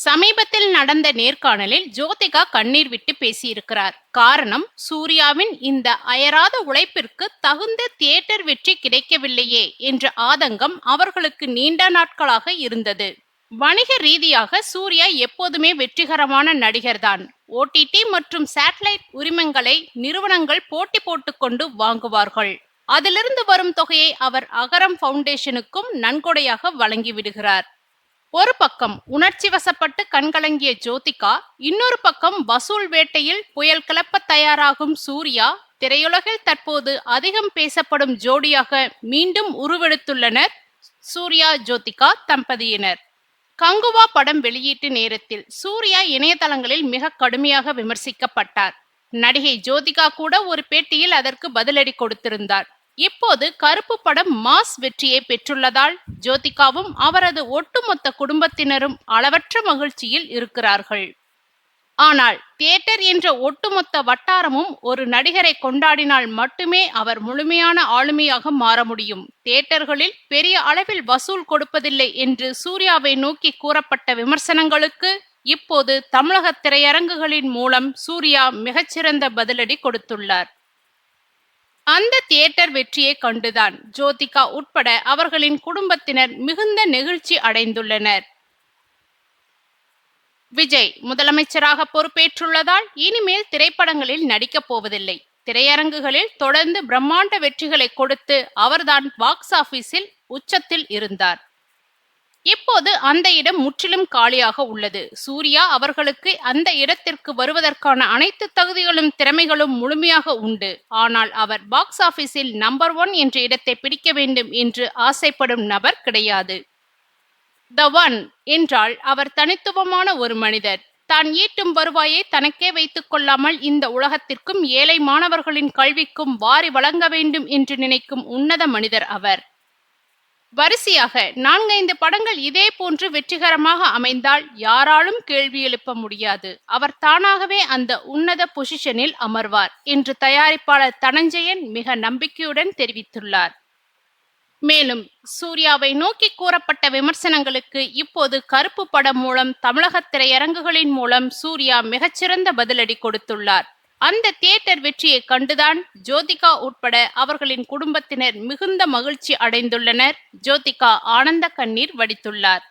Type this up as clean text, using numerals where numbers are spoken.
சமீபத்தில் நடந்த நேர்காணலில் ஜோதிகா கண்ணீர் விட்டு பேசியிருக்கிறார். காரணம், சூர்யாவின் இந்த அயராத உழைப்பிற்கு தகுந்த தியேட்டர் வெற்றி கிடைக்கவில்லையே என்ற ஆதங்கம் அவர்களுக்கு நீண்ட நாட்களாக இருந்தது. வணிக ரீதியாக சூர்யா எப்போதுமே வெற்றிகரமான நடிகர்தான். ஓடிடி மற்றும் சேட்டலைட் உரிமங்களை நிறுவனங்கள் போட்டி போட்டுக்கொண்டு வாங்குவார்கள். அதிலிருந்து வரும் தொகையை அவர் அகரம் ஃபவுண்டேஷனுக்கும் நன்கொடையாக வழங்கிவிடுகிறார். ஒரு பக்கம் உணர்ச்சி வசப்பட்டு கண்கலங்கிய ஜோதிகா, இன்னொரு பக்கம் வசூல் வேட்டையில் புயல் கிளப்ப தயாராகும் சூர்யா, திரையுலகில் தற்போது அதிகம் பேசப்படும் ஜோடியாக மீண்டும் உருவெடுத்துள்ளனர் சூர்யா ஜோதிகா தம்பதியினர். கங்குவா படம் வெளியீட்டு நேரத்தில் சூர்யா இணையதளங்களில் மிக கடுமையாக விமர்சிக்கப்பட்டார். நடிகை ஜோதிகா கூட ஒரு பேட்டியில் அதற்கு பதிலடி கொடுத்திருந்தார். இப்போது கருப்பு படம் மாஸ் வெற்றியை பெற்றுள்ளதால் ஜோதிகாவும் அவரது ஒட்டுமொத்த குடும்பத்தினரும் அளவற்ற மகிழ்ச்சியில் இருக்கிறார்கள். ஆனால் தியேட்டர் என்ற ஒட்டுமொத்த வட்டாரமும் ஒரு நடிகரை கொண்டாடினால் மட்டுமே அவர் முழுமையான ஆளுமையாக மாற முடியும். தியேட்டர்களில் பெரிய அளவில் வசூல் கொடுப்பதில்லை என்று சூர்யாவை நோக்கி கூறப்பட்ட விமர்சனங்களுக்கு இப்போது தமிழக திரையரங்குகளின் மூலம் சூர்யா மிகச்சிறந்த பதிலடி கொடுத்துள்ளார். அந்த தியேட்டர் வெற்றியை கண்டுதான் ஜோதிகா உட்பட அவர்களின் குடும்பத்தினர் மிகுந்த நெகிழ்ச்சி அடைந்துள்ளனர். விஜய் முதலமைச்சராக பொறுப்பேற்றுள்ளதால் இனிமேல் திரைப்படங்களில் நடிக்கப் போவதில்லை. திரையரங்குகளில் தொடர்ந்து பிரம்மாண்ட வெற்றிகளை கொடுத்து அவர்தான் பாக்ஸ் ஆபீஸில் உச்சத்தில் இருந்தார். இப்போது அந்த இடம் முற்றிலும் காலியாக உள்ளது. சூர்யா அவர்களுக்கு அந்த இடத்திற்கு வருவதற்கான அனைத்து தகுதிகளும் திறமைகளும் முழுமையாக உண்டு. ஆனால் அவர் பாக்ஸ் ஆபீஸில் நம்பர் 1 என்ற இடத்தை பிடிக்க வேண்டும் என்று ஆசைப்படும் நபர் கிடையாது. த ஒன் என்றால் அவர் தனித்துவமான ஒரு மனிதர். தான் ஈட்டும் வருவாயை தனக்கே வைத்துக் கொள்ளாமல் இந்த உலகத்திற்கும் ஏழை மாணவர்களின் கல்விக்கும் வாரி வழங்க வேண்டும் என்று நினைக்கும் உன்னத மனிதர் அவர். வரிசையாக 4-5 படங்கள் இதே போன்று வெற்றிகரமாக அமைந்தால் யாராலும் கேள்வி எழுப்ப முடியாது. அவர் தானாகவே அந்த உன்னத பொசிஷனில் அமர்வார் என்று தயாரிப்பாளர் தனஞ்சயன் மிக நம்பிக்கையுடன் தெரிவித்துள்ளார். மேலும் சூர்யாவை நோக்கி கூறப்பட்ட விமர்சனங்களுக்கு இப்போது கருப்பு படம் மூலம் தமிழக திரையரங்குகளின் மூலம் சூர்யா மிகச்சிறந்த பதிலடி கொடுத்துள்ளார். அந்த தியேட்டர் வெற்றியை கண்டுதான் ஜோதிகா உட்பட அவர்களின் குடும்பத்தினர் மிகுந்த மகிழ்ச்சி அடைந்துள்ளனர். ஜோதிகா ஆனந்த கண்ணீர் வடித்துள்ளார்.